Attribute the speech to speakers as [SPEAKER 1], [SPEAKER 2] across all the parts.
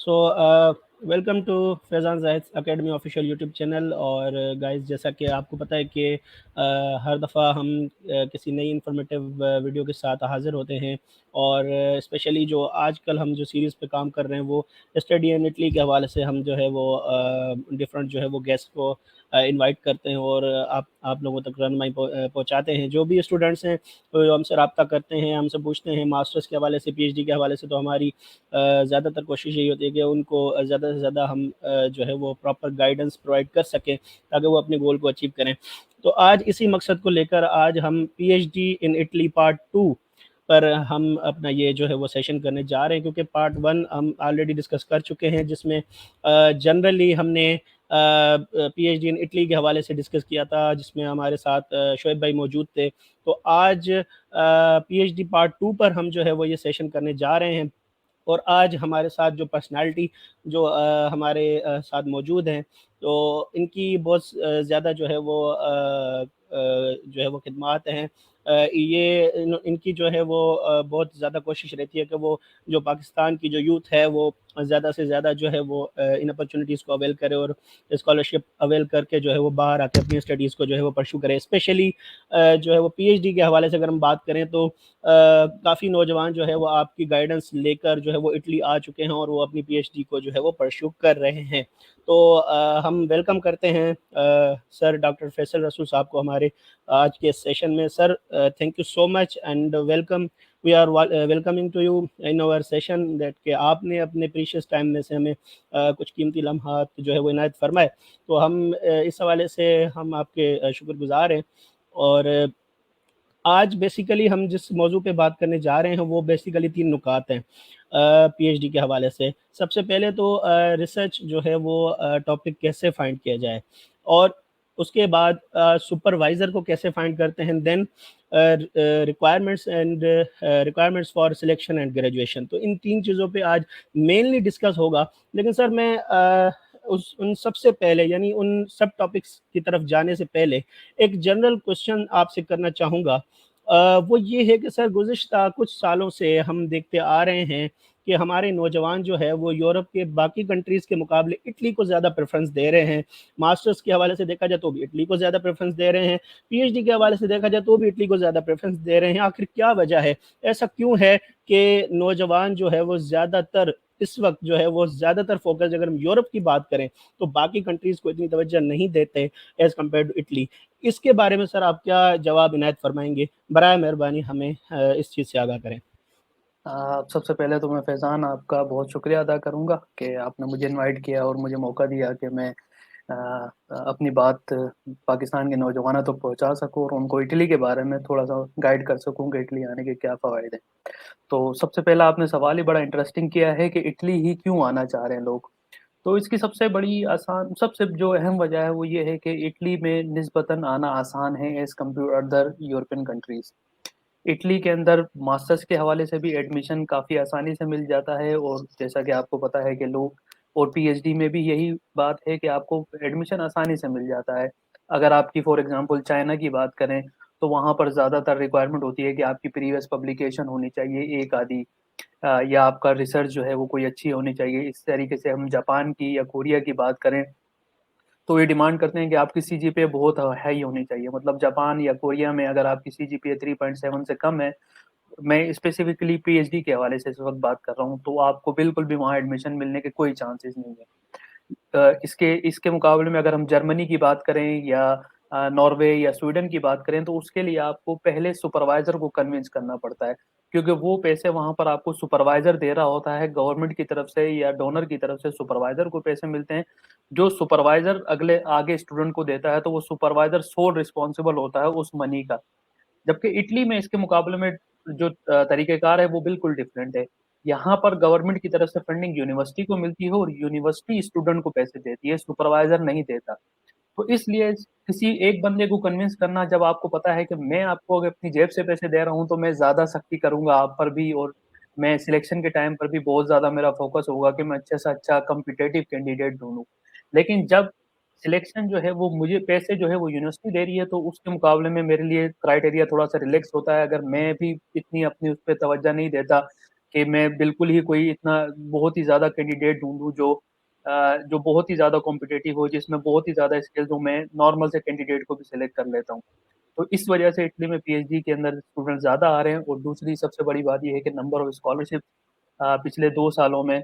[SPEAKER 1] So welcome to Faizan Zahid academy official YouTube channel. और guys, जैसा कि आपको पता है कि हर दफ़ा हम किसी नई इन्फॉर्मेटिव वीडियो के साथ हाज़िर होते हैं। और स्पेशली जो आजकल हम जो सीरीज़ पे काम कर रहे हैं वो स्टडी इन इटली के हवाले से हम जो है वो डिफरेंट जो है वो गेस्ट को इनवाइट करते हैं और आप लोगों तक रहनुमाई पहुँचाते हैं। जो भी स्टूडेंट्स हैं वो हमसे रब्ता करते हैं, हमसे पूछते हैं मास्टर्स के हवाले से, पीएचडी के हवाले से, तो हमारी ज़्यादातर कोशिश यही होती है कि उनको ज़्यादा से ज़्यादा हम जो है वो प्रॉपर गाइडेंस प्रोवाइड कर सकें ताकि वो अपने गोल को अचीव करें। तो आज इसी मकसद को लेकर आज हम पीएचडी इन इटली पार्ट 2 पर हम अपना ये जो है वो सेशन करने जा रहे हैं, क्योंकि पार्ट 1 हम ऑलरेडी डिस्कस कर चुके हैं, जिसमें जनरली हमने पीएचडी इन इटली के हवाले से डिस्कस किया था, जिसमें हमारे साथ शोएब भाई मौजूद थे। तो आज पीएचडी पार्ट 2 पर हम जो है वो ये सेशन करने जा रहे हैं। और आज हमारे साथ जो पर्सनालिटी जो हमारे साथ मौजूद हैं, तो इनकी बहुत ज़्यादा जो है वो जो है वो खिदमात हैं। ये इनकी जो है वो बहुत ज़्यादा कोशिश रहती है कि वो जो पाकिस्तान की जो यूथ है वो ज़्यादा से ज़्यादा जो है वो इन अपॉर्चुनिटीज़ को अवेल करे और स्कॉलरशिप अवेल करके जो है वो बाहर आके अपनी स्टडीज़ को जो है वो परस्यू करे। स्पेशली जो है वो पीएचडी के हवाले से अगर हम बात करें तो काफ़ी नौजवान जो है वो आपकी गाइडेंस लेकर जो है वो इटली आ चुके हैं और वो अपनी पीएचडी को जो है वो परस्यू कर रहे हैं। तो हम वेलकम करते हैं सर डॉक्टर फैसल रसूल साहब को हमारे आज के सेशन में। Sir, thank you so much and welcome. We are welcoming to you in our session that कि आपने अपने प्रीशियस टाइम में से हमें कुछ कीमती लम्हात जो है वो इनायत फरमाए। तो हम इस हवाले से हम आपके शुक्रगुजार हैं। और आज बेसिकली हम जिस मौजू पे बात करने जा रहे हैं वो बेसिकली 3 नुकात हैं पीएचडी के हवाले से। सबसे पहले तो रिसर्च जो है वो टॉपिक कैसे फाइंड किया जाए, और उसके बाद सुपरवाइज़र को कैसे फाइंड करते हैं, then requirements for selection and graduation. तो इन 3 चीज़ों पे आज मेनली डिस्कस होगा। लेकिन सर, मैं उस उन सबसे पहले यानी उन सब टॉपिक्स की तरफ जाने से पहले एक जनरल क्वेश्चन आपसे करना चाहूँगा। वो ये है कि सर, गुज़िश्ता कुछ सालों से हम देखते आ रहे हैं कि हमारे नौजवान जो है वो यूरोप के बाकी कंट्रीज़ के मुकाबले इटली को ज़्यादा प्रेफ़रेंस दे रहे हैं। मास्टर्स के हवाले से देखा जाए तो भी इटली को ज़्यादा प्रेफ़रेंस दे रहे हैं, पीएचडी के हवाले से देखा जाए तो भी इटली को ज़्यादा प्रेफ़रेंस दे रहे हैं। आखिर क्या वजह है? ऐसा क्यों है कि नौजवान जो है वो ज़्यादातर इस वक़्त जो है वो ज़्यादातर फ़ोकस, अगर हम यूरोप की बात करें, तो बाकी कंट्रीज़ को इतनी तवज्जो नहीं देते एज़ कम्पेयर टू इटली। इसके बारे में सर आप क्या जवाब इनायत फरमाएँगे? बराए मेहरबानी हमें इस चीज़ से आगाह करें।
[SPEAKER 2] सबसे पहले तो मैं फैज़ान आपका बहुत शुक्रिया अदा करूँगा कि आपने मुझे इनवाइट किया और मुझे मौका दिया कि मैं अपनी बात पाकिस्तान के नौजवानों तक पहुँचा सकूँ और उनको इटली के बारे में थोड़ा-सा गाइड कर सकूँ कि इटली आने के क्या फ़वाइद हैं। तो सबसे पहला आपने सवाल ही बड़ा इंटरेस्टिंग किया है कि इटली ही क्यों आना चाह रहे हैं लोग। तो इसकी सबसे बड़ी आसान सबसे जो अहम वजह है वो ये है कि इटली में निस्बतन आना आसान है as compare other European countries. Italy के अंदर मास्टर्स के हवाले से भी एडमिशन काफ़ी आसानी से मिल जाता है और जैसा कि आपको पता है कि लोग और पीएचडी में भी यही बात है कि आपको एडमिशन आसानी से मिल जाता है। अगर आपकी फॉर एग्ज़ाम्पल चाइना की बात करें, तो वहाँ पर ज़्यादातर रिक्वायरमेंट होती है कि आपकी प्रीवियस पब्लिकेशन होनी चाहिए एक आधी या आपका रिसर्च जो है वो कोई अच्छी होनी चाहिए। इस तरीके से हम जापान की या कोरिया की बात करें तो ये डिमांड करते हैं कि आपकी सीजीपीए बहुत हाई होनी चाहिए। मतलब जापान या कोरिया में अगर आपकी सीजीपीए 3.7 से कम है, मैं स्पेसिफिकली पीएचडी के हवाले से इस वक़्त बात कर रहा हूँ, तो आपको बिल्कुल भी वहाँ एडमिशन मिलने के कोई चांसेस नहीं है। इसके इसके मुकाबले में अगर हम जर्मनी की बात करें या नॉर्वे या स्वीडन की बात करें, तो उसके लिए आपको पहले सुपरवाइज़र को कन्विंस करना पड़ता है, क्योंकि वो पैसे वहाँ पर आपको सुपरवाइज़र दे रहा होता है, गवर्नमेंट की तरफ से या डोनर की तरफ से सुपरवाइज़र को पैसे मिलते हैं। जो सुपरवाइज़र अगले आगे स्टूडेंट को देता है, तो वो सुपरवाइज़र सोल रिस्पॉन्सिबल होता है उस मनी का। जबकि इटली में इसके मुकाबले में जो तरीक़ेकार है वो बिल्कुल डिफरेंट है। यहाँ पर गवर्नमेंट की तरफ से फंडिंग यूनिवर्सिटी को मिलती है और यूनिवर्सिटी स्टूडेंट को पैसे देती है, सुपरवाइज़र नहीं देता। तो इसलिए किसी एक बंदे को कन्विंस करना जब आपको पता है कि मैं आपको अगर अपनी जेब से पैसे दे रहा हूँ, तो मैं ज़्यादा सख्ती करूँगा आप पर भी और मैं सिलेक्शन के टाइम पर भी बहुत ज़्यादा मेरा फ़ोकस होगा कि मैं अच्छे से अच्छा कॉम्पिटिटिव कैंडिडेट ढूँढूँ। लेकिन जब सिलेक्शन जो है वो मुझे पैसे जो है वो यूनिवर्सिटी दे रही है, तो उसके मुकाबले में मेरे लिए क्राइटेरिया थोड़ा-सा रिलैक्स होता है। अगर मैं भी इतनी अपनी उस पे तवज्जो नहीं देता कि मैं बिल्कुल ही कोई इतना बहुत ही ज़्यादा कैंडिडेट ढूँढूँ जो बहुत ही ज़्यादा कॉम्पिटिटिव हो, जिसमें बहुत ही ज़्यादा स्किल्स हो, मैं नॉर्मल से कैंडिडेट को भी सिलेक्ट कर लेता हूँ। तो इस वजह से इटली में पीएचडी के अंदर स्टूडेंट ज़्यादा आ रहे हैं। और दूसरी सबसे बड़ी बात ये है कि नंबर ऑफ स्कॉलरशिप पिछले 2 सालों में,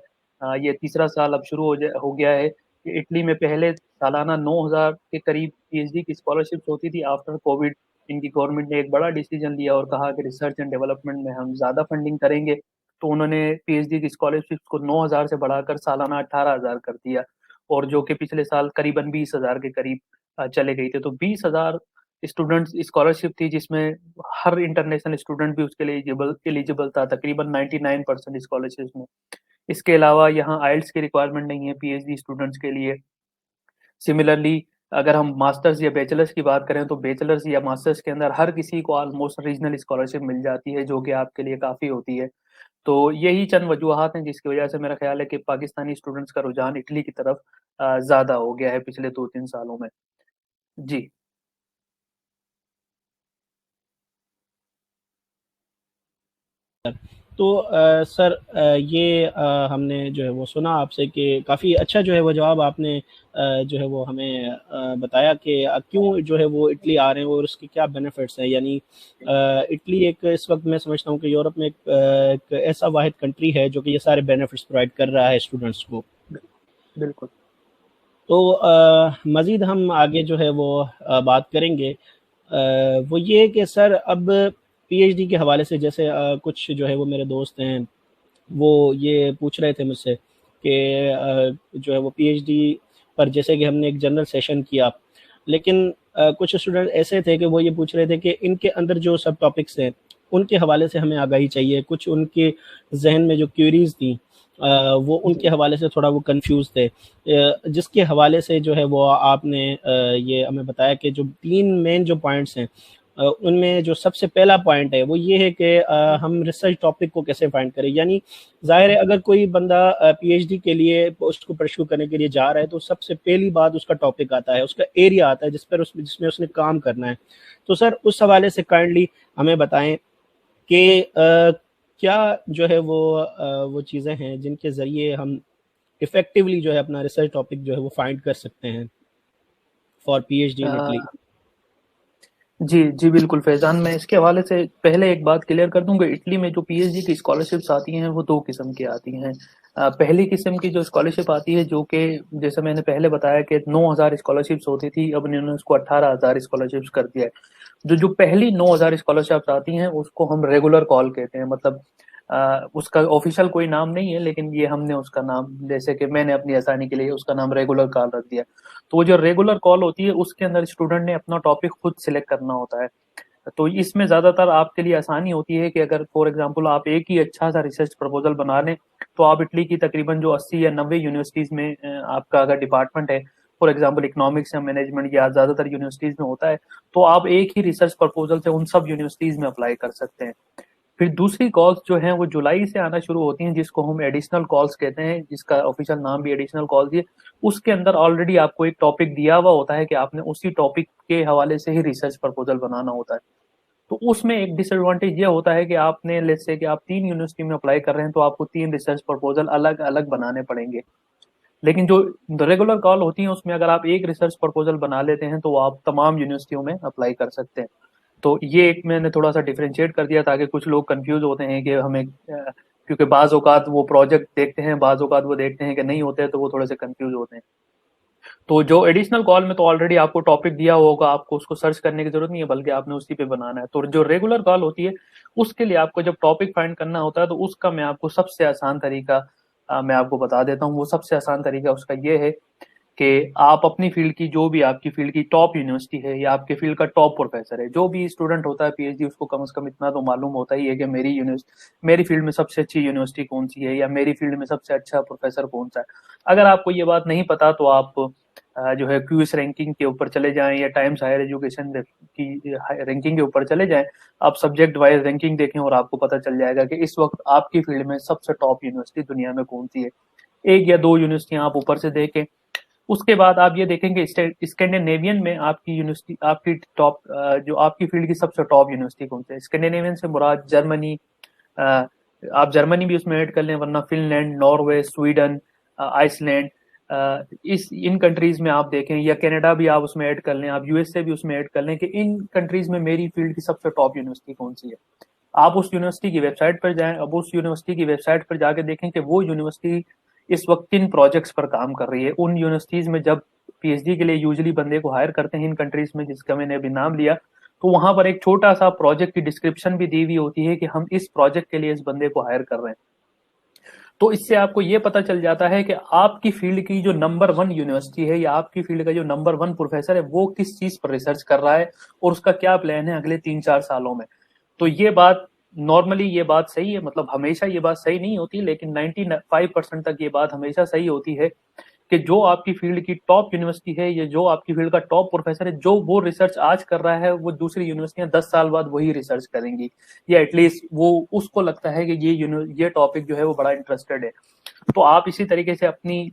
[SPEAKER 2] ये तीसरा साल अब शुरू हो गया है कि इटली में पहले सालाना 9,000 के करीब पीएचडी की स्कॉलरशिप्स होती थी। आफ्टर कोविड इनकी गवर्नमेंट ने एक बड़ा डिसीजन लिया और कहा कि रिसर्च एंड डेवलपमेंट में हम ज़्यादा फंडिंग करेंगे। तो उन्होंने पीएचडी की स्कॉलरशिप्स को 9,000 से बढ़ाकर सालाना 18,000 कर दिया, और जो कि पिछले साल करीबन 20,000 के करीब चले गई थी। तो 20,000 स्टूडेंट्स स्कॉलरशिप थी, जिसमें हर इंटरनेशनल स्टूडेंट भी उसके लिए एलिजिबल था, तकरीबन 99% स्कॉलरशिप में। इसके अलावा यहाँ आइल्स की रिक्वायरमेंट नहीं है पीएचडी स्टूडेंट्स के लिए। सिमिलरली अगर हम मास्टर्स या बैचलर्स की बात करें, तो बैचलर्स या मास्टर्स के अंदर हर किसी को ऑलमोस्ट रीजनल स्कॉलरशिप मिल जाती है, जो कि आपके लिए काफ़ी होती है। तो यही चंद वजूहात हैं जिसकी वजह से मेरा ख्याल है कि पाकिस्तानी स्टूडेंट्स का रुझान इटली की तरफ ज़्यादा हो गया है पिछले 2-3 सालों में। जी।
[SPEAKER 1] तो सर, ये हमने जो है वो सुना आपसे कि काफ़ी अच्छा जो है वो जवाब आपने जो है वो हमें बताया कि क्यों जो है वो इटली आ रहे हैं और उसके क्या बेनिफिट्स हैं। यानी इटली एक इस वक्त मैं समझता हूँ कि यूरोप में एक ऐसा वाहिद कंट्री है जो कि ये सारे बेनिफिट्स प्रोवाइड कर रहा है स्टूडेंट्स को।
[SPEAKER 2] बिल्कुल।
[SPEAKER 1] तो मज़ीद हम आगे जो है वो बात करेंगे। वो ये कि सर अब पीएचडी के हवाले से जैसे कुछ जो है वो मेरे दोस्त हैं, वो ये पूछ रहे थे मुझसे कि जो है वो पीएचडी पर जैसे कि हमने एक जनरल सेशन किया, लेकिन कुछ स्टूडेंट ऐसे थे कि वो ये पूछ रहे थे कि इनके अंदर जो सब टॉपिक्स हैं उनके हवाले से हमें आगाही चाहिए। कुछ उनके जहन में जो क्यूरीज थी वो
[SPEAKER 2] जी।
[SPEAKER 1] उनके हवाले से थोड़ा वो कंफ्यूज थे, जिसके हवाले से जो है वो आपने ये हमें बताया कि जो तीन मेन जो पॉइंट्स हैं, उनमें जो सबसे पहला पॉइंट है वो ये है कि हम रिसर्च टॉपिक को कैसे फाइंड करें। यानी ज़ाहिर है अगर कोई बंदा पीएचडी के लिए उसको परस्यू करने के लिए जा रहा है तो सबसे पहली बात उसका टॉपिक आता है, उसका एरिया आता है जिसमें उसने काम करना है। तो सर उस हवाले से काइंडली हमें बताएं कि क्या जो है वो चीज़ें हैं जिनके ज़रिए हम इफ़ेक्टिवली जो है अपना रिसर्च टॉपिक जो है वो फाइंड कर सकते हैं फॉर पीएचडी इन इटली।
[SPEAKER 2] जी, जी, बिल्कुल फैज़ान, मैं इसके हवाले से पहले एक बात क्लियर कर दूँ कि इटली में जो पीएचडी की स्कॉलरशिप्स आती हैं, वो 2 किस्म की आती हैं। पहली किस्म की जो स्कॉलरशिप आती है, जो कि जैसे मैंने पहले बताया कि 9,000 स्कॉलरशिप्स होती थी, अब इन्होंने उसको 18,000 स्कॉलरशिप्स कर दिया है। जो पहली 9,000 स्कॉलरशिप्स आती हैं, उसको हम रेगुलर कॉल कहते हैं। मतलब उसका ऑफिशियल कोई नाम नहीं है, लेकिन ये हमने उसका नाम, जैसे कि मैंने अपनी आसानी के लिए उसका नाम रेगुलर कॉल रख दिया। तो वो जो रेगुलर कॉल होती है, उसके अंदर स्टूडेंट ने अपना टॉपिक खुद सिलेक्ट करना होता है। तो इसमें ज्यादातर आपके लिए आसानी होती है कि अगर फॉर एग्जांपल आप एक ही अच्छा सा रिसर्च प्रपोजल बना लें, तो आप इटली की तकरीबन जो 80 या 90 यूनिवर्सिटीज में आपका अगर डिपार्टमेंट है, फॉर एग्जांपल इकोनॉमिक्स या मैनेजमेंट या ज्यादातर यूनिवर्सिटीज में होता है, तो आप एक ही रिसर्च प्रपोजल से उन सब यूनिवर्सिटीज में अप्लाई कर सकते हैं। फिर दूसरी कॉल्स जो हैं वो जुलाई से आना शुरू होती हैं, जिसको हम एडिशनल कॉल्स कहते हैं, जिसका ऑफिशियल नाम भी एडिशनल कॉल्स है। उसके अंदर ऑलरेडी आपको एक टॉपिक दिया हुआ होता है कि आपने उसी टॉपिक के हवाले से ही रिसर्च प्रपोजल बनाना होता है। तो उसमें एक डिसएडवांटेज ये होता है कि आपने लेट्स से कि आप 3 यूनिवर्सिटी में अप्लाई कर रहे हैं, तो आपको 3 रिसर्च प्रपोजल अलग अलग बनाने पड़ेंगे। लेकिन जो रेगुलर कॉल होती है, उसमें अगर आप एक रिसर्च प्रपोजल बना लेते हैं, तो आप तमाम यूनिवर्सिटियों में अप्लाई कर सकते हैं। तो ये एक मैंने थोड़ा सा डिफरेंशिएट कर दिया, ताकि कुछ लोग कंफ्यूज होते हैं कि हमें क्योंकि बाज औकात वो प्रोजेक्ट देखते हैं, बाज औकात वो देखते हैं कि नहीं होते हैं, तो वो थोड़े से कंफ्यूज होते हैं। तो जो एडिशनल कॉल में तो ऑलरेडी आपको टॉपिक दिया होगा, आपको उसको सर्च करने की जरूरत नहीं है, बल्कि आपने उसी पे बनाना है। तो जो रेगुलर कॉल होती है, उसके लिए आपको जब टॉपिक फाइंड करना होता है, तो उसका मैं आपको सबसे आसान तरीका मैं आपको बता देता हूँ। वो सबसे आसान तरीका उसका ये है कि आप अपनी फील्ड की, जो भी आपकी फील्ड की टॉप यूनिवर्सिटी है या आपके फील्ड का टॉप प्रोफेसर है, जो भी स्टूडेंट होता है पीएचडी, उसको कम से कम इतना तो मालूम होता ही है कि मेरी फील्ड में सबसे अच्छी यूनिवर्सिटी कौन सी है, या मेरी फील्ड में सबसे अच्छा प्रोफेसर कौन सा है। अगर आपको ये बात नहीं पता, तो आप जो है क्यूएस रैंकिंग के ऊपर चले जाएं, या टाइम्स हायर एजुकेशन की रैंकिंग के ऊपर चले जाएं। आप सब्जेक्ट वाइज रैंकिंग देखें और आपको पता चल जाएगा कि इस वक्त आपकी फील्ड में सबसे टॉप यूनिवर्सिटी दुनिया में कौन सी है। एक या दो यूनिवर्सिटियां आप ऊपर से देखें। उसके बाद आप ये देखेंगे स्कैंडिनेवियन में आपकी यूनिवर्सिटी, आपकी टॉप जो आपकी फील्ड की सबसे टॉप यूनिवर्सिटी कौन सी है। स्कैंडिनेवियन से मुराद जर्मनी, आप जर्मनी भी उसमें ऐड कर लें, वरना फिनलैंड, नॉर्वे, स्वीडन, आइसलैंड, इस इन कंट्रीज में आप देखें, या कनाडा भी आप उसमें ऐड कर लें, आप यूएसए भी उसमें ऐड कर लें कि इन कंट्रीज में मेरी फील्ड की सबसे टॉप यूनिवर्सिटी कौन सी है। आप उस यूनिवर्सिटी की वेबसाइट पर जाएं, अब उस यूनिवर्सिटी की वेबसाइट पर जाके देखें कि वो यूनिवर्सिटी इस वक्त किन प्रोजेक्ट्स पर काम कर रही है। उन यूनिवर्सिटीज में जब पीएचडी के लिए यूजली बंदे को हायर करते हैं इन कंट्रीज में जिसका मैंने अभी नाम लिया, तो वहां पर एक छोटा सा प्रोजेक्ट की डिस्क्रिप्शन भी दी हुई होती है कि हम इस प्रोजेक्ट के लिए इस बंदे को हायर कर रहे हैं। तो इससे आपको ये पता चल जाता है कि आपकी फील्ड की जो नंबर 1 यूनिवर्सिटी है या आपकी फील्ड का जो नंबर 1 प्रोफेसर है वो किस चीज पर रिसर्च कर रहा है और उसका क्या प्लान है अगले 3-4 सालों में। तो ये बात नॉर्मली ये बात सही है, मतलब हमेशा ये बात सही नहीं होती, लेकिन 95% तक ये बात हमेशा सही होती है कि जो आपकी फील्ड की टॉप यूनिवर्सिटी है या जो आपकी फील्ड का टॉप प्रोफेसर है, जो वो रिसर्च आज कर रहा है वो दूसरी यूनिवर्सिटियां 10 साल बाद वही रिसर्च करेंगी, या एटलीस्ट वो उसको लगता है कि ये टॉपिक जो है वो बड़ा इंटरेस्टेड है। तो आप इसी तरीके से अपनी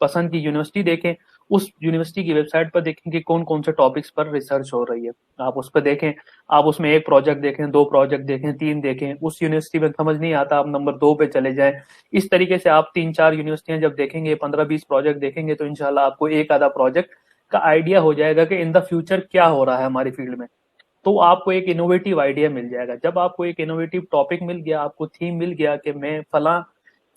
[SPEAKER 2] पसंद की यूनिवर्सिटी देखें, उस यूनिवर्सिटी की वेबसाइट पर देखें कि कौन कौन से टॉपिक्स पर रिसर्च हो रही है, आप उस पर देखें। आप उसमें एक प्रोजेक्ट देखें, 2 प्रोजेक्ट देखें, 3 देखें, उस यूनिवर्सिटी में समझ नहीं आता आप नंबर 2 पे चले जाएं। इस तरीके से आप 3-4 यूनिवर्सिटियां जब देखेंगे, 15-20 प्रोजेक्ट देखेंगे, तो इंशाल्लाह आपको एक आधा प्रोजेक्ट का आइडिया हो जाएगा कि इन द फ्यूचर क्या हो रहा है हमारी फील्ड में। तो आपको एक इनोवेटिव आइडिया मिल जाएगा। जब आपको एक इनोवेटिव टॉपिक मिल गया, आपको थीम मिल गया कि मैं फला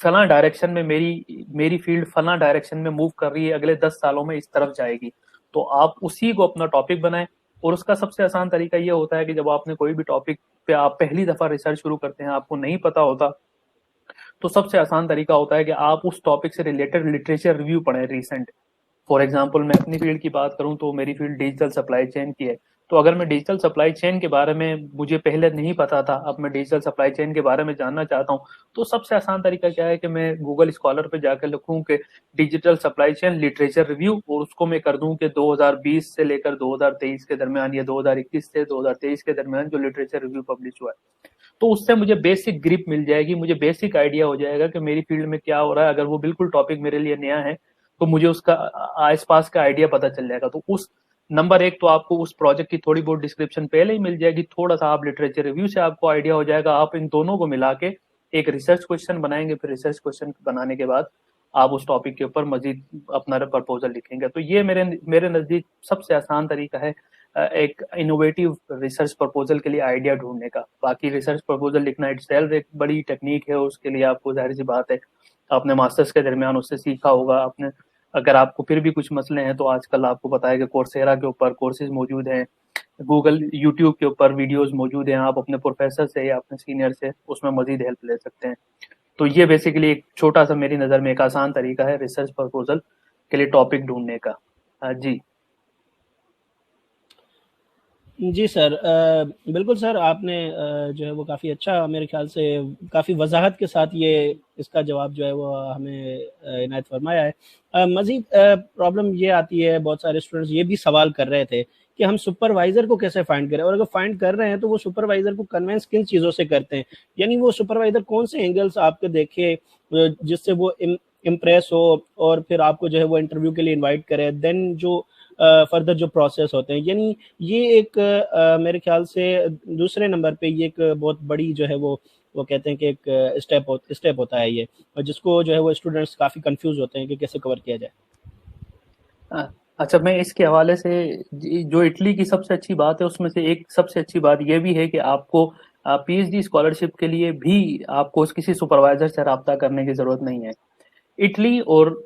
[SPEAKER 2] फला डायरेक्शन में मेरी फील्ड फला डायरेक्शन में मूव कर रही है, अगले 10 सालों में इस तरफ जाएगी, तो आप उसी को अपना टॉपिक बनाएं। और उसका सबसे आसान तरीका ये होता है कि जब आपने कोई भी टॉपिक पे आप पहली दफा रिसर्च शुरू करते हैं, आपको नहीं पता होता, तो सबसे आसान तरीका होता है कि आप उस टॉपिक से रिलेटेड लिटरेचर रिव्यू पढ़ें रिसेंट। फॉर एग्जाम्पल मैं अपनी फील्ड की बात करूं तो मेरी फील्ड डिजिटल सप्लाई चेन की है। तो अगर मैं डिजिटल सप्लाई चेन के बारे में मुझे पहले नहीं पता था, अब मैं डिजिटल सप्लाई चेन के बारे में जानना चाहता हूं, तो सबसे आसान तरीका क्या है कि मैं गूगल स्कॉलर पे जाकर लिखूं कि digital supply chain literature review, और उसको मैं कर दूं कि 2020 से लेकर 2023 के दरमियान या 2021 से 2023 के दरमियान जो लिटरेचर रिव्यू पब्लिश हुआ है। तो उससे मुझे बेसिक ग्रिप मिल जाएगी, मुझे बेसिक आइडिया हो जाएगा कि मेरी फील्ड में क्या हो रहा है। अगर वो बिल्कुल टॉपिक मेरे लिए नया है तो मुझे उसका आस पास का आइडिया पता चल जाएगा। तो उस नंबर 1 तो आपको उस प्रोजेक्ट की थोड़ी बहुत डिस्क्रिप्शन पहले ही मिल जाएगी, थोड़ा सा आप लिटरेचर रिव्यू से आपको आइडिया हो जाएगा। आप इन दोनों को मिला के एक रिसर्च क्वेश्चन बनाएंगे, फिर रिसर्च क्वेश्चन बनाने के बाद आप उस टॉपिक के ऊपर मजीद अपना प्रपोजल लिखेंगे। तो ये मेरे मेरे नजदीक सबसे आसान तरीका है एक इनोवेटिव रिसर्च प्रपोजल के लिए आइडिया ढूंढने का। बाकी रिसर्च प्रपोजल लिखना इट सेल्फ एक बड़ी टेक्निक है, उसके लिए आपको जाहिर सी बात है आपने मास्टर्स के दरमियान उससे सीखा होगा। आपने अगर आपको फिर भी कुछ मसले हैं तो आजकल आपको पता है कि कोर्सेरा के ऊपर कोर्सेज मौजूद हैं, गूगल यूट्यूब के ऊपर वीडियोस मौजूद हैं, आप अपने प्रोफेसर से या अपने सीनियर से उसमें मजीद हेल्प ले सकते हैं। तो ये बेसिकली एक छोटा सा मेरी नज़र में एक आसान तरीका है रिसर्च प्रपोजल के लिए टॉपिक ढूंढने का। जी
[SPEAKER 1] जी सर, बिल्कुल सर, आपने जो है वो काफ़ी अच्छा मेरे ख़्याल से काफ़ी वज़ाहत के साथ ये इसका जवाब जो है वो हमें इनायत फ़रमाया है। मज़ीद प्रॉब्लम ये आती है, बहुत सारे स्टूडेंट्स ये भी सवाल कर रहे थे कि हम सुपरवाइज़र को कैसे फाइंड करें, और अगर फाइंड कर रहे हैं तो वो सुपरवाइज़र को कन्विंस किन चीज़ों से करते हैं? यानी वो सुपरवाइज़र कौन से एंगल्स आपके देखे जिससे वो इम्प्रेस हो और फिर आपको जो है वो इंटरव्यू के लिए इनवाइट करे, देन जो फर्दर जो प्रोसेस होते हैं। यानी ये एक मेरे ख्याल से दूसरे नंबर पे ये एक बहुत बड़ी जो है वो कहते हैं कि एक स्टेप होता है ये, और जिसको जो है वो स्टूडेंट्स काफ़ी कंफ्यूज होते हैं कि कैसे कवर किया जाए।
[SPEAKER 2] अच्छा, मैं इसके हवाले से जो इटली की सबसे अच्छी बात है उसमें से एक सबसे अच्छी बात यह भी है कि आपको पीएचडी स्कॉलरशिप के लिए भी आपको किसी सुपरवाइजर से रब्ता करने की जरूरत नहीं है। इटली और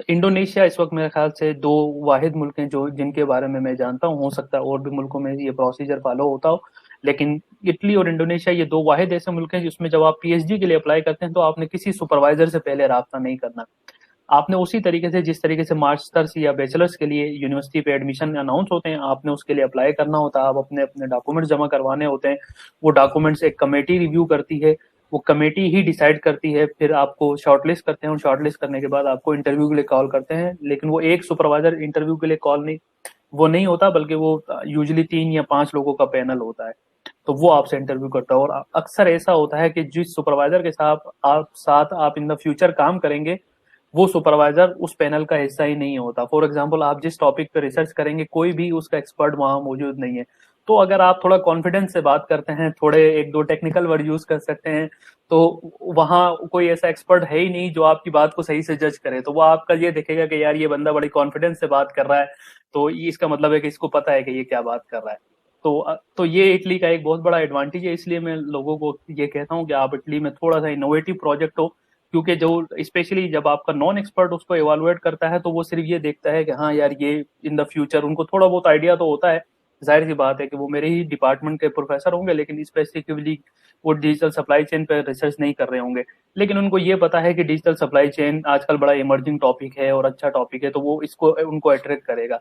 [SPEAKER 2] इंडोनेशिया इस वक्त मेरे ख्याल से दो वाहिद मुल्क हैं जो जिनके बारे में मैं जानता हूँ। हो सकता है और भी मुल्कों में ये प्रोसीजर फॉलो होता हो, लेकिन इटली और इंडोनेशिया ये दो वाहिद ऐसे मुल्क हैं जिसमें जब आप पीएचडी के लिए अप्लाई करते हैं तो आपने किसी सुपरवाइजर से पहले रब्ता नहीं करना। आपने उसी तरीके से जिस तरीके से मास्टर्स या बैचलर्स के लिए यूनिवर्सिटी पे एडमिशन अनाउंस होते हैं, आपने उसके लिए अप्लाई करना होता है, आप अपने अपने डॉक्यूमेंट्स जमा करवाने होते हैं। वो डॉक्यूमेंट्स एक कमेटी रिव्यू करती है, वो कमेटी ही डिसाइड करती है, फिर आपको शॉर्टलिस्ट करते हैं और शॉर्टलिस्ट करने के बाद आपको इंटरव्यू के लिए कॉल करते हैं। लेकिन वो एक सुपरवाइजर इंटरव्यू के लिए कॉल नहीं होता, बल्कि वो यूजली 3 या 5 लोगों का पैनल होता है, तो वो आपसे इंटरव्यू करता है। और अक्सर ऐसा होता है कि जिस सुपरवाइजर के साथ आप इन द फ्यूचर काम करेंगे वो सुपरवाइजर उस पैनल का हिस्सा ही नहीं होता। फॉर एग्जाम्पल आप जिस टॉपिक पे रिसर्च करेंगे कोई भी उसका एक्सपर्ट वहां मौजूद नहीं है, तो अगर आप थोड़ा कॉन्फिडेंस से बात करते हैं, थोड़े एक दो टेक्निकल वर्ड यूज कर सकते हैं, तो वहाँ कोई ऐसा एक्सपर्ट है ही नहीं जो आपकी बात को सही से जज करे। तो वो आपका ये देखेगा कि यार ये बंदा बड़ी कॉन्फिडेंस से बात कर रहा है, तो इसका मतलब है कि इसको पता है कि ये क्या बात कर रहा है। तो ये इटली का एक बहुत बड़ा एडवांटेज है। इसलिए मैं लोगों को ये कहता हूँ कि आप इटली में थोड़ा सा इनोवेटिव प्रोजेक्ट हो, क्योंकि जो स्पेशली जब आपका नॉन एक्सपर्ट उसको इवेलुएट करता है, तो वो सिर्फ ये देखता है कि हाँ यार ये इन द फ्यूचर, उनको थोड़ा बहुत आइडिया तो होता है, जाहिर सी बात है कि वो मेरे ही डिपार्टमेंट के प्रोफेसर होंगे, लेकिन स्पेसिफिकली वो डिजिटल सप्लाई चेन पर रिसर्च नहीं कर रहे होंगे। लेकिन उनको ये पता है कि डिजिटल सप्लाई चेन आजकल बड़ा इमर्जिंग टॉपिक है और अच्छा टॉपिक है, तो वो इसको उनको अट्रैक्ट करेगा।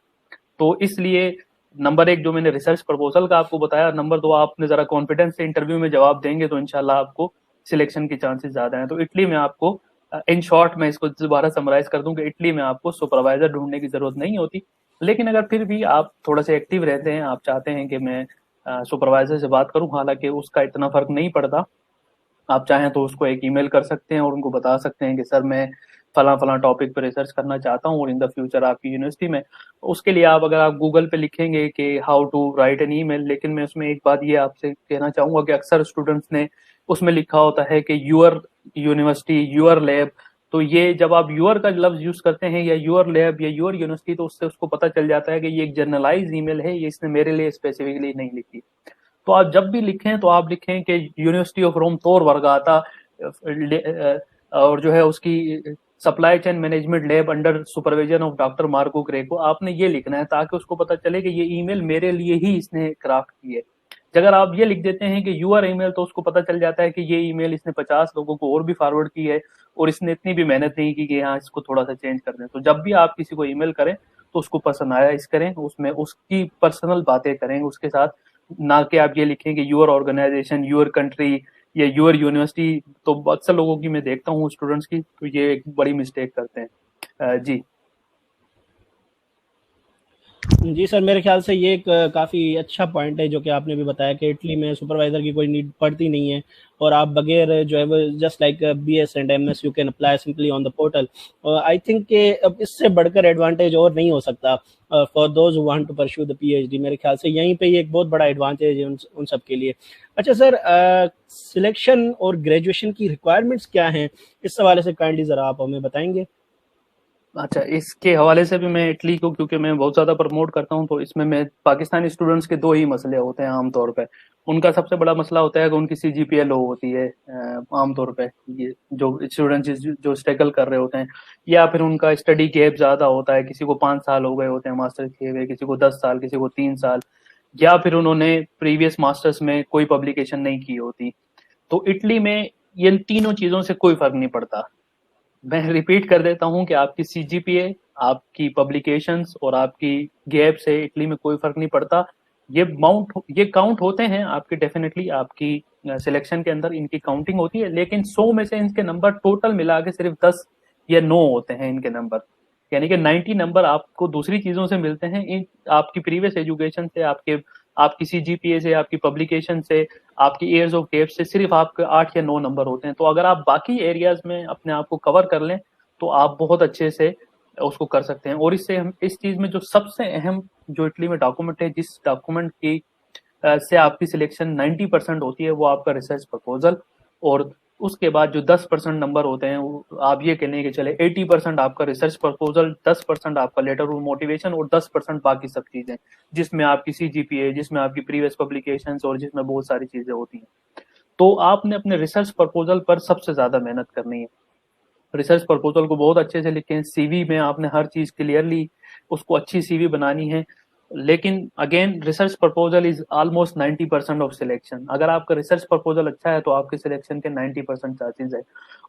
[SPEAKER 2] तो इसलिए नंबर एक जो मैंने रिसर्च प्रपोजल का आपको बताया, नंबर दो आपने जरा कॉन्फिडेंस से इंटरव्यू में जवाब देंगे तो इंशाल्लाह आपको सिलेक्शन के चांसेस ज्यादा हैं। तो इटली में आपको, इन शॉर्ट मैं इसको दोबारा समराइज कर दूं कि इटली में आपको सुपरवाइजर ढूंढने की जरूरत नहीं होती। लेकिन अगर फिर भी आप थोड़ा सा एक्टिव रहते हैं, आप चाहते हैं कि मैं सुपरवाइजर से बात करूं, हालांकि उसका इतना फर्क नहीं पड़ता, आप चाहें तो उसको एक ईमेल कर सकते हैं और उनको बता सकते हैं कि सर मैं फला फला टॉपिक पर रिसर्च करना चाहता हूँ और इन द फ्यूचर आपकी यूनिवर्सिटी में। उसके लिए आप, अगर आप गूगल पे लिखेंगे कि how to write an email, लेकिन मैं उसमें एक बात ये आपसे कहना चाहूंगा कि अक्सर स्टूडेंट्स ने उसमें लिखा होता है कि यूअर यूनिवर्सिटी, यूअर लैब। तो ये जब आप यूअर का लफ्ज यूज करते हैं या यूअर लैब या यूअर यूनिवर्सिटी, तो उससे उसको पता चल जाता है कि ये एक जनरलाइज ईमेल है, ये इसने मेरे लिए स्पेसिफिकली नहीं लिखी। तो आप जब भी लिखें तो आप लिखें कि यूनिवर्सिटी ऑफ रोम तोर वर्गाता, और जो है उसकी supply chain management lab under supervision of doctor Marco Greco, आपने ये लिखना है ताकि उसको पता चले कि ये ईमेल मेरे लिए ही इसने क्राफ्ट की है। अगर आप ये लिख देते हैं कि यूआर ईमेल, तो उसको पता चल जाता है कि ये ईमेल इसने 50 लोगों को और भी फॉरवर्ड की है और इसने इतनी भी मेहनत नहीं की कि हाँ इसको थोड़ा सा चेंज कर दें। तो जब भी आप किसी को ईमेल करें तो उसको पर्सनलाइज करें, उसमें उसकी पर्सनल बातें करें उसके साथ, ना कि आप ये लिखें कि यूर ऑर्गेनाइजेशन, यूर कंट्री या यूर यूनिवर्सिटी। तो अक्सर लोगों की मैं देखता हूँ स्टूडेंट्स की, तो ये एक बड़ी मिस्टेक करते हैं। जी
[SPEAKER 1] जी सर, मेरे ख्याल से ये एक काफ़ी अच्छा पॉइंट है जो कि आपने भी बताया कि इटली में सुपरवाइज़र की कोई नीड पड़ती नहीं है, और आप बगैर जो है वो just like BS and MS you can apply simply on the portal. I think कि अब इससे बढ़कर एडवांटेज और नहीं हो सकता for those who want to pursue the PhD. मेरे ख्याल से यहीं पे ये एक बहुत बड़ा एडवांटेज है उन सब के लिए। अच्छा सर, सिलेक्शन और ग्रेजुएशन की रिक्वायरमेंट्स क्या हैं, इस हवाले से काइंडली ज़रा आप हमें बताएंगे।
[SPEAKER 2] अच्छा, इसके हवाले से भी मैं इटली को, क्योंकि मैं बहुत ज़्यादा प्रमोट करता हूँ, तो इसमें मैं पाकिस्तानी स्टूडेंट्स के दो ही मसले होते हैं आमतौर पे। उनका सबसे बड़ा मसला होता है कि उनकी सीजीपीए लो होती है, आमतौर पे ये जो स्टूडेंट्स जो स्ट्रगल कर रहे होते हैं, या फिर उनका स्टडी गैप ज़्यादा होता है, किसी को 5 साल हो गए होते हैं मास्टर्स किए हुए, किसी को 10 साल, किसी को 3 साल, या फिर उन्होंने प्रीवियस मास्टर्स में कोई पब्लिकेशन नहीं की होती। तो इटली में इन तीनों चीज़ों से कोई फर्क नहीं पड़ता। मैं रिपीट कर देता हूं कि आपकी सीजीपीए, आपकी पब्लिकेशंस और आपकी गैप से इटली में कोई फर्क नहीं पड़ता। ये काउंट होते हैं आपके, डेफिनेटली आपकी सिलेक्शन के अंदर इनकी काउंटिंग होती है, लेकिन 100 में से इनके नंबर टोटल मिला के सिर्फ 10 या 9 होते हैं इनके नंबर। यानी कि 90 नंबर आपको दूसरी चीजों से मिलते हैं, इन आपकी प्रीवियस एजुकेशन से, आपकी सीजीपीए से, आपकी पब्लिकेशन से, आपकी ईयर्स ऑफ गैप से सिर्फ आपके 8 या 9 नंबर होते हैं। तो अगर आप बाकी एरियाज में अपने आप को कवर कर लें तो आप बहुत अच्छे से उसको कर सकते हैं। और इससे हम इस चीज में जो सबसे अहम जो इटली में डॉक्यूमेंट है, जिस डॉक्यूमेंट की से आपकी सिलेक्शन 90% होती है, वो आपका रिसर्च प्रपोजल। और उसके बाद जो 10% नंबर होते हैं, आप ये कहने के चले 80% आपका रिसर्च प्रपोजल, 10% आपका लेटर ऑफ मोटिवेशन और 10% बाकी सब चीजें, जिसमें आपकी सीजीपीए, जिसमें आपकी प्रीवियस पब्लिकेशंस और जिसमें बहुत सारी चीजें होती हैं। तो आपने अपने रिसर्च प्रपोजल पर सबसे ज्यादा मेहनत करनी है। रिसर्च प्रपोजल को बहुत अच्छे से लिखें, सीवी में आपने हर चीज क्लियरली उसको अच्छी सीवी बनानी है। लेकिन again, research proposal is almost 90% of selection. अगर आपका रिसर्च प्रपोजल अच्छा है तो आपके सिलेक्शन के 90% चांसेस है।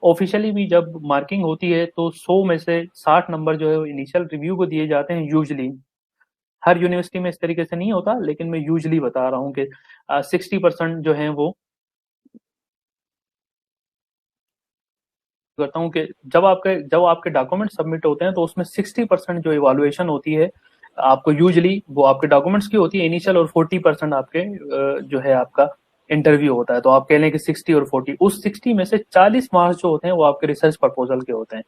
[SPEAKER 2] ऑफिशियली भी जब मार्किंग होती है तो 100 में से 60 नंबर जो है इनिशियल रिव्यू को दिए जाते हैं यूजली। हर यूनिवर्सिटी में इस तरीके से नहीं होता, लेकिन मैं यूजली बता रहा हूँ कि 60% जो है वो करता हूँ कि जब आपके डॉक्यूमेंट सबमिट होते हैं तो उसमें 60% जो इवालुएशन होती है आपको, यूजली वो आपके डॉक्यूमेंट्स की होती है इनिशियल, और 40% आपके जो है आपका इंटरव्यू होता है। तो आप कह लें कि 60 और 40, उस 60 में से 40 मार्क्स जो होते हैं वो आपके रिसर्च प्रपोजल के होते हैं।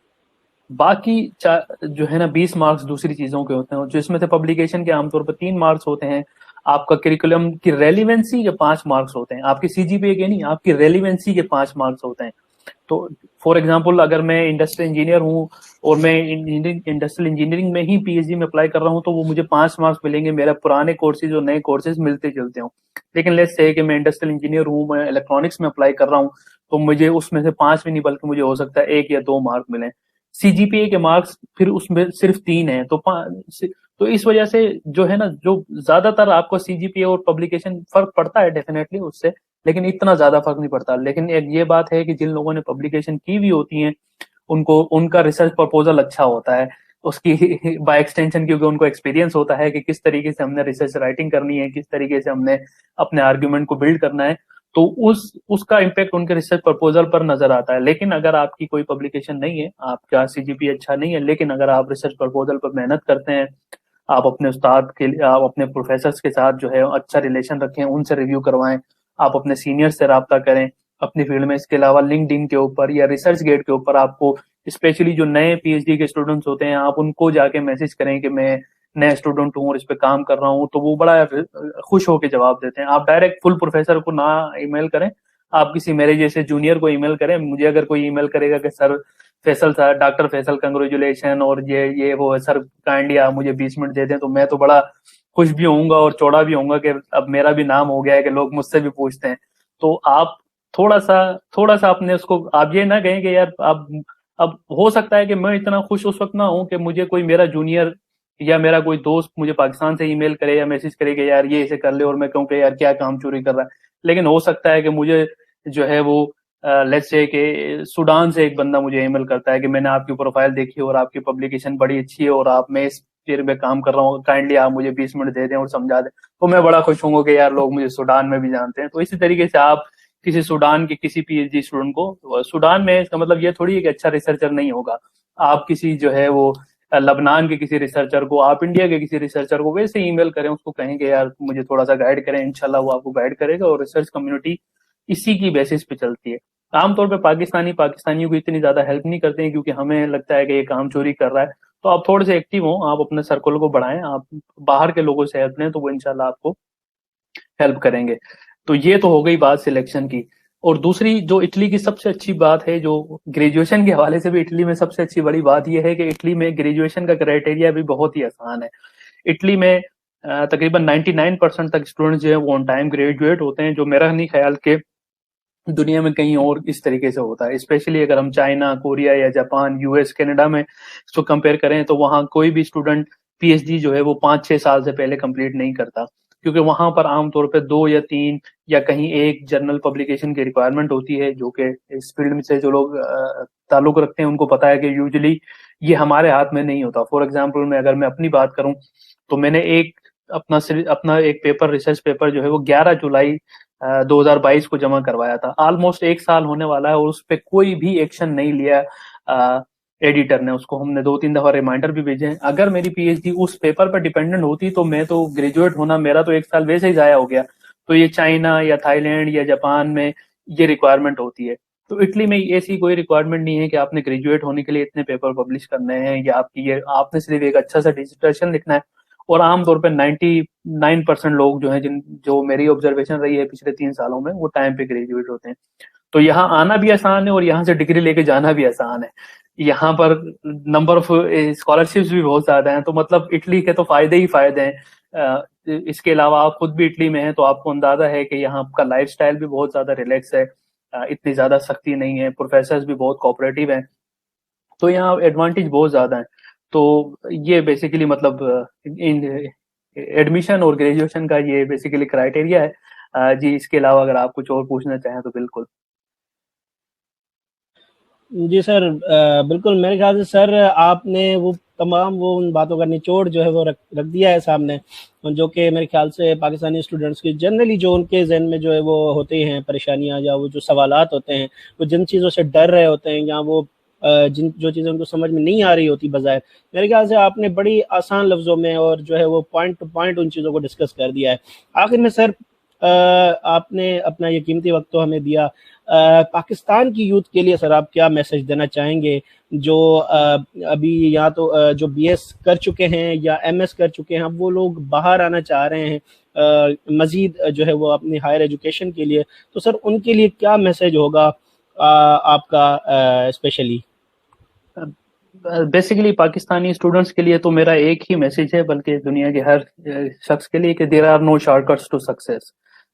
[SPEAKER 2] बाकी जो है ना 20 मार्क्स दूसरी चीजों के होते हैं, जिसमें से पब्लिकेशन के आमतौर पर 3 मार्क्स होते हैं, आपका करिकुलम की रेलिवेंसी के 5 मार्क्स होते हैं, आपके सीजीपीए के नहीं, आपकी रेलिवेंसी के 5 मार्क्स होते हैं। तो फॉर एग्जाम्पल अगर मैं इंडस्ट्रियल इंजीनियर हूँ और मैं इंडस्ट्रियल इंजीनियरिंग में ही पीएचडी में अप्लाई कर रहा हूँ, तो वो मुझे 5 मार्क्स मिलेंगे, मेरे पुराने कोर्सेज और नए कोर्सेज मिलते चलते हों। लेकिन लेट्स से कि मैं इंडस्ट्रियल इंजीनियर हूँ, मैं इलेक्ट्रॉनिक्स में अप्लाई कर रहा हूँ, तो मुझे उसमें से 5 भी नहीं बल्कि मुझे हो सकता है 1 या 2 मार्क मिले। सीजीपीए के मार्क्स फिर उसमें सिर्फ 3 है, तो इस वजह से जो है ना, जो ज्यादातर आपको सीजीपीए और पब्लिकेशन फर्क पड़ता है डेफिनेटली उससे, लेकिन इतना ज्यादा फर्क नहीं पड़ता। लेकिन एक ये बात है कि जिन लोगों ने पब्लिकेशन की भी होती है, उनको उनका रिसर्च प्रपोजल अच्छा होता है उसकी बाय एक्सटेंशन, क्योंकि उनको एक्सपीरियंस होता है कि किस तरीके से हमने रिसर्च राइटिंग करनी है, किस तरीके से हमने अपने आर्ग्यूमेंट को बिल्ड करना है, तो उसका इम्पैक्ट उनके रिसर्च प्रपोजल पर नजर आता है। लेकिन अगर आपकी कोई पब्लिकेशन नहीं है, आपका सीजीपी अच्छा नहीं है, लेकिन अगर आप रिसर्च प्रपोजल पर मेहनत करते हैं, आप अपने उस्ताद के लिए, आप अपने प्रोफेसर के साथ जो है अच्छा रिलेशन रखें, उनसे रिव्यू करवाएं, आप अपने सीनियर से रब्ता करें अपनी फील्ड में। इसके अलावा लिंक्डइन के ऊपर या रिसर्च गेट के ऊपर आपको, स्पेशली जो नए पीएचडी के स्टूडेंट्स होते हैं, आप उनको जाके मैसेज करें कि मैं नया स्टूडेंट हूँ और इस पे काम कर रहा हूँ, तो वो बड़ा खुश होकर जवाब देते हैं। आप डायरेक्ट फुल प्रोफेसर को ना ईमेल करें, आप किसी मेरे जैसे जूनियर को ईमेल करें। मुझे अगर कोई ईमेल करेगा कि sir Faisal sir, doctor Faisal congratulation और ये वो है सर, काइंडली आप मुझे 20 मिनट दे दें, तो मैं तो बड़ा खुश भी होऊंगा और चौड़ा भी होऊंगा कि अब मेरा भी नाम हो गया है कि लोग मुझसे भी पूछते हैं। तो आप थोड़ा सा अपने उसको, आप ये ना कहें कि यार अब हो सकता है कि मैं इतना खुश उस वक्त ना हूं कि मुझे कोई मेरा जूनियर या मेरा कोई दोस्त मुझे पाकिस्तान से ईमेल करे या मैसेज करे कि यार ये इसे कर ले, और मैं कहूँ कि यार क्या काम चोरी कर रहा है। लेकिन हो सकता है कि मुझे जो है वो लेट्स से कि सूडान से एक बंदा मुझे ईमेल करता है कि मैंने आपकी प्रोफाइल देखी और आपकी पब्लिकेशन बड़ी अच्छी है और आप, मैं इस फील्ड में काम कर रहा हूँ, काइंडली आप मुझे 20 मिनट दे दें और समझा दें। तो मैं बड़ा खुश हूँ कि यार लोग मुझे सूडान में भी जानते हैं। तो इसी तरीके से आप किसी सूडान के किसी पीएचडी स्टूडेंट को, सूडान में इसका मतलब ये थोड़ी है कि अच्छा रिसर्चर नहीं होगा, आप किसी जो है वो लबनान के किसी रिसर्चर को, आप इंडिया के किसी रिसर्चर को वैसे ईमेल करें, उसको कहेंगे यार मुझे थोड़ा सा गाइड करें, इंशाल्लाह वो आपको गाइड करेगा। और रिसर्च कम्युनिटी इसी की बेसिस पे चलती है। आमतौर पे पाकिस्तानियों को इतनी ज्यादा हेल्प नहीं करते हैं, क्योंकि हमें लगता है कि ये काम चोरी कर रहा है। तो आप थोड़े से एक्टिव हो, आप अपने सर्कल को बढ़ाएं, आप बाहर के लोगों से हेल्प लें, तो वो इंशाल्लाह आपको हेल्प करेंगे। तो ये तो हो गई बात सिलेक्शन की। और दूसरी जो इटली की सबसे अच्छी बात है, जो ग्रेजुएशन के हवाले से भी इटली में सबसे अच्छी बड़ी बात यह है कि इटली में ग्रेजुएशन का क्राइटेरिया भी बहुत ही आसान है। इटली में तकरीबन 99% तक स्टूडेंट जो है वो ऑन टाइम ग्रेजुएट होते हैं, जो मेरा नहीं ख्याल के दुनिया में कहीं और इस तरीके से होता है। स्पेशली अगर हम चाइना, कोरिया या जापान, यूएस, कनाडा में इसको कंपेयर करें, तो वहाँ कोई भी स्टूडेंट पीएचडी जो है वो 5-6 साल से पहले कंप्लीट नहीं करता, क्योंकि वहां पर आमतौर पर 2 या 3 या कहीं एक जर्नल पब्लिकेशन की रिक्वायरमेंट होती है, जो कि इस फील्ड में से जो लोग ताल्लुक रखते हैं उनको पता है कि यूजुअली ये हमारे हाथ में नहीं होता। फॉर एग्जाम्पल मैं अगर मैं अपनी बात करूं, तो मैंने अपना एक पेपर, रिसर्च पेपर जो है वो 11 जुलाई 2022 को जमा करवाया था। ऑलमोस्ट 1 साल होने वाला है और उस पर कोई भी एक्शन नहीं लिया एडिटर ने। उसको हमने 2-3 दफा रिमाइंडर भी भेजे हैं। अगर मेरी पीएचडी उस पेपर पर डिपेंडेंट होती तो मैं तो ग्रेजुएट होना, मेरा तो 1 साल वैसे ही जाया हो गया। तो ये चाइना या थाईलैंड या जापान में ये रिक्वायरमेंट होती है। तो इटली में ऐसी कोई रिक्वायरमेंट नहीं है कि आपने ग्रेजुएट होने के लिए इतने पेपर पब्लिश करने हैं, या आपकी ये, आपने सिर्फ एक अच्छा सा डिसर्टेशन लिखना है। और आमतौर पर 99% लोग जो है, जो मेरी ऑब्जर्वेशन रही है पिछले 3 सालों में, वो टाइम पे ग्रेजुएट होते हैं। तो यहाँ आना भी आसान है और यहाँ से डिग्री लेके जाना भी आसान है। यहाँ पर नंबर ऑफ स्कॉलरशिप्स भी बहुत ज्यादा हैं। तो मतलब इटली के तो फायदे ही फायदे हैं। इसके अलावा आप खुद भी इटली में हैं, तो आपको अंदाजा है कि यहाँ का लाइफस्टाइल भी बहुत ज्यादा रिलैक्स है, इतनी ज्यादा सख्ती नहीं है, प्रोफेसर्स भी बहुत कोऑपरेटिव हैं। तो यहाँ एडवांटेज बहुत ज्यादा है। तो ये बेसिकली मतलब इन एडमिशन और ग्रेजुएशन का ये बेसिकली क्राइटेरिया है। जी, इसके अलावा अगर आप कुछ और पूछना चाहें तो बिल्कुल।
[SPEAKER 1] जी सर, बिल्कुल मेरे ख्याल से सर आपने वो तमाम वो उन बातों का निचोड़ जो है वो रख रख दिया है सामने, जो कि मेरे ख्याल से पाकिस्तानी स्टूडेंट्स की जनरली जो उनके ज़हन में जो है वो होती हैं परेशानियाँ, या वो जो सवालात होते हैं, वो जिन चीज़ों से डर रहे होते हैं, या वो जिन जो चीज़ें उनको समझ में नहीं आ रही होती बज़ाहिर, मेरे ख्याल से आपने बड़ी आसान लफ्ज़ों में और जो है वो पॉइंट टू पॉइंट उन चीज़ों को डिस्कस कर दिया है। आखिर में सर, आपने अपना ये कीमती वक्त तो हमें दिया, पाकिस्तान की यूथ के लिए सर आप क्या मैसेज देना चाहेंगे, जो अभी या तो जो बीएस कर चुके हैं या एमएस कर चुके हैं, अब वो लोग बाहर आना चाह रहे हैं मजीद जो है वो अपनी हायर एजुकेशन के लिए, तो सर उनके लिए क्या मैसेज होगा आपका स्पेशली?
[SPEAKER 2] बेसिकली पाकिस्तानी स्टूडेंट्स के लिए तो मेरा एक ही मैसेज है, बल्कि दुनिया के हर शख्स के लिए, कि there are no shortcuts to success.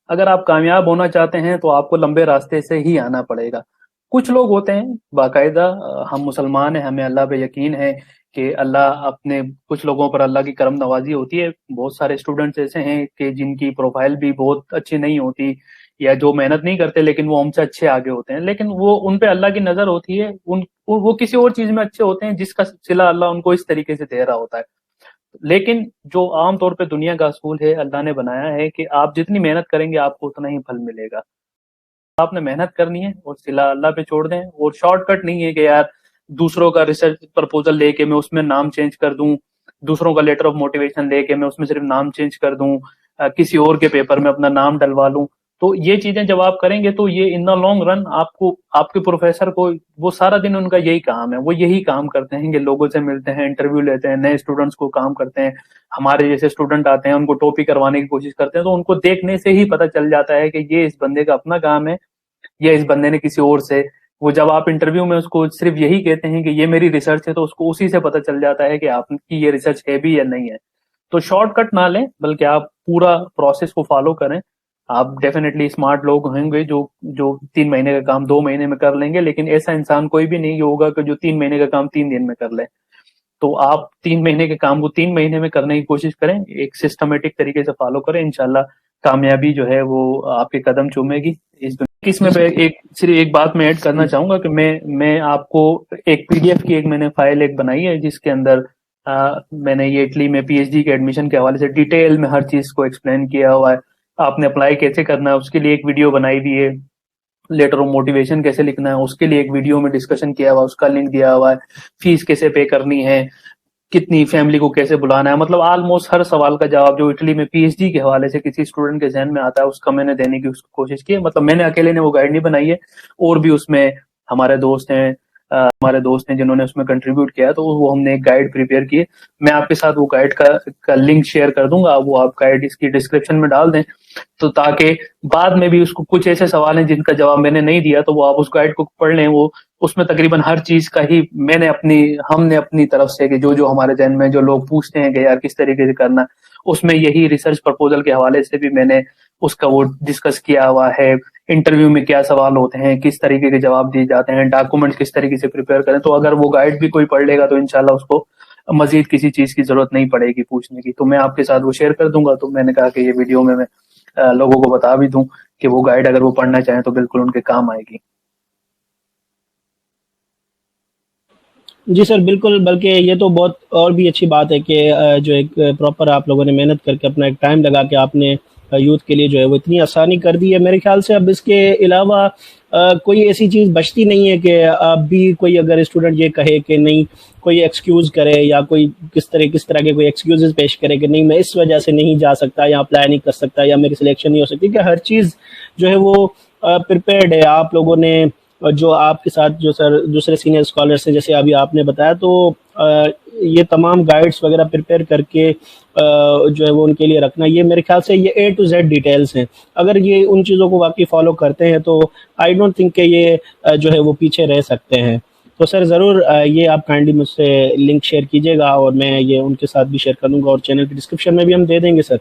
[SPEAKER 2] अगर आप कामयाब होना चाहते हैं तो आपको लंबे रास्ते से ही आना पड़ेगा। कुछ लोग होते हैं बाकायदा, हम मुसलमान हैं, हमें अल्लाह पे यकीन है कि अल्लाह अपने, कुछ लोगों पर अल्लाह की करम नवाजी होती है। बहुत सारे स्टूडेंट्स ऐसे हैं कि जिनकी प्रोफाइल भी बहुत अच्छी नहीं होती, या जो मेहनत नहीं करते लेकिन वो हमसे अच्छे आगे होते हैं, लेकिन वो उन पे अल्लाह की नजर होती है, वो किसी और चीज में अच्छे होते हैं जिसका सिला अल्लाह उनको इस तरीके से दे रहा होता है। लेकिन जो आम तौर पे दुनिया का असूल है, अल्लाह ने बनाया है कि आप जितनी मेहनत करेंगे आपको उतना ही फल मिलेगा। आपने मेहनत करनी है और सिला अल्लाह पे छोड़ दें। और शॉर्टकट नहीं है कि यार दूसरों का रिसर्च प्रपोजल लेके मैं उसमें नाम चेंज कर दूं, दूसरों का लेटर ऑफ मोटिवेशन लेके मैं उसमें सिर्फ नाम चेंज कर दूं, किसी और के पेपर में अपना नाम डलवा लूं। तो ये चीजें जब आप करेंगे तो ये इन द लॉन्ग रन आपको, आपके प्रोफेसर को, वो सारा दिन उनका यही काम है, वो यही काम करते हैं कि लोगों से मिलते हैं, इंटरव्यू लेते हैं, नए स्टूडेंट्स को काम करते हैं। हमारे जैसे स्टूडेंट आते हैं उनको टॉपी करवाने की कोशिश करते हैं, तो उनको देखने से ही पता चल जाता है कि ये इस बंदे का अपना काम है या इस बंदे ने किसी और से। वो जब आप इंटरव्यू में उसको सिर्फ यही कहते हैं कि ये मेरी रिसर्च है, तो उसको उसी से पता चल जाता है कि आपकी ये रिसर्च है भी या नहीं है। तो शॉर्टकट ना लें, बल्कि आप पूरा प्रोसेस को फॉलो करें। आप डेफिनेटली स्मार्ट लोग होंगे जो जो 3 महीने का काम 2 महीने में कर लेंगे, लेकिन ऐसा इंसान कोई भी नहीं होगा कि जो 3 महीने का काम 3 दिन में कर ले। तो आप 3 महीने के काम को 3 महीने में करने की कोशिश करें, एक सिस्टमेटिक तरीके से फॉलो करें, इंशाल्लाह कामयाबी जो है वो आपके कदम चूमेगी। इसमें एक सिर्फ एक बात मैं ऐड करना चाहूंगा कि मैं आपको एक पीडीएफ की एक मैंने फाइल एक बनाई है, जिसके अंदर मैंने ये इटली में पीएचडी के एडमिशन के हवाले से डिटेल में हर चीज को एक्सप्लेन किया हुआ है। आपने अप्लाई कैसे करना है उसके लिए एक वीडियो बनाई हुई है, लेटर ऑफ मोटिवेशन कैसे लिखना है उसके लिए एक वीडियो में डिस्कशन किया हुआ, उसका लिंक दिया हुआ है, फीस कैसे पे करनी है, कितनी फैमिली को कैसे बुलाना है, मतलब ऑलमोस्ट हर सवाल का जवाब जो इटली में पीएचडी के हवाले से किसी स्टूडेंट के जहन में आता है उसका मैंने देने की कोशिश की है। मतलब मैंने अकेले ने वो गाइड नहीं बनाई है, और भी उसमें हमारे दोस्त हैं, जिन्होंने उसमें कंट्रीब्यूट किया है, तो वो हमने एक गाइड प्रिपेयर की है। मैं आपके साथ वो गाइड का लिंक शेयर कर दूंगा, वो आप गाइड इसकी डिस्क्रिप्शन में डाल दें, तो ताकि बाद में भी उसको कुछ ऐसे सवाल हैं जिनका जवाब मैंने नहीं दिया तो वो आप उस गाइड को पढ़ लें। वो उसमें तकरीबन हर चीज का ही हमने अपनी तरफ से, कि जो जो हमारे जहन में जो लोग पूछते हैं कि यार किस तरीके से करना, उसमें यही रिसर्च प्रपोजल के हवाले से भी मैंने उसका वो डिस्कस किया हुआ है। इंटरव्यू में क्या सवाल होते हैं, किस तरीके के जवाब दिए जाते हैं, डॉक्यूमेंट किस तरीके से प्रिपेयर करें, तो अगर वो गाइड भी कोई पढ़ लेगा तो इंशाल्लाह उसको मजीद किसी चीज की जरूरत नहीं पड़ेगी पूछने की। तो मैं आपके साथ वो शेयर कर दूंगा। तो मैंने कहा कि ये वीडियो में मैं लोगों को बता भी दूं कि वो गाइड अगर वो पढ़ना चाहें तो बिल्कुल उनके काम आएगी।
[SPEAKER 1] जी सर, बिल्कुल, बल्कि ये तो बहुत और भी अच्छी बात है कि जो एक प्रॉपर आप लोगों ने मेहनत करके अपना एक टाइम लगा के आपने यूथ के लिए जो है वो इतनी आसानी कर दी है। मेरे ख्याल से अब इसके अलावा कोई ऐसी चीज़ बचती नहीं है कि अब भी कोई अगर स्टूडेंट ये कहे कि नहीं, कोई एक्सक्यूज़ करे या कोई किस तरह के कोई एक्सक्यूज़ पेश करे कि नहीं मैं इस वजह से नहीं जा सकता या अप्लाई नहीं कर सकता या मेरी सिलेक्शन नहीं हो सकती, कि हर चीज़ जो है वो प्रिपेयर्ड है। आप लोगों ने जो आपके साथ जो सर दूसरे सीनियर स्कॉलर्स हैं, जैसे अभी आपने बताया, तो ये तमाम गाइड्स वगैरह प्रिपेयर करके जो है वो उनके लिए रखना, ये मेरे ख्याल से ये A to Z डिटेल्स हैं। अगर ये उन चीज़ों को वाकई फॉलो करते हैं तो आई डोंट थिंक कि ये जो है वो पीछे रह सकते हैं। तो सर ज़रूर ये आप काइंडली मुझसे लिंक शेयर कीजिएगा और मैं ये उनके साथ भी शेयर कर दूंगा और चैनल की डिस्क्रिप्शन में भी हम दे देंगे सर।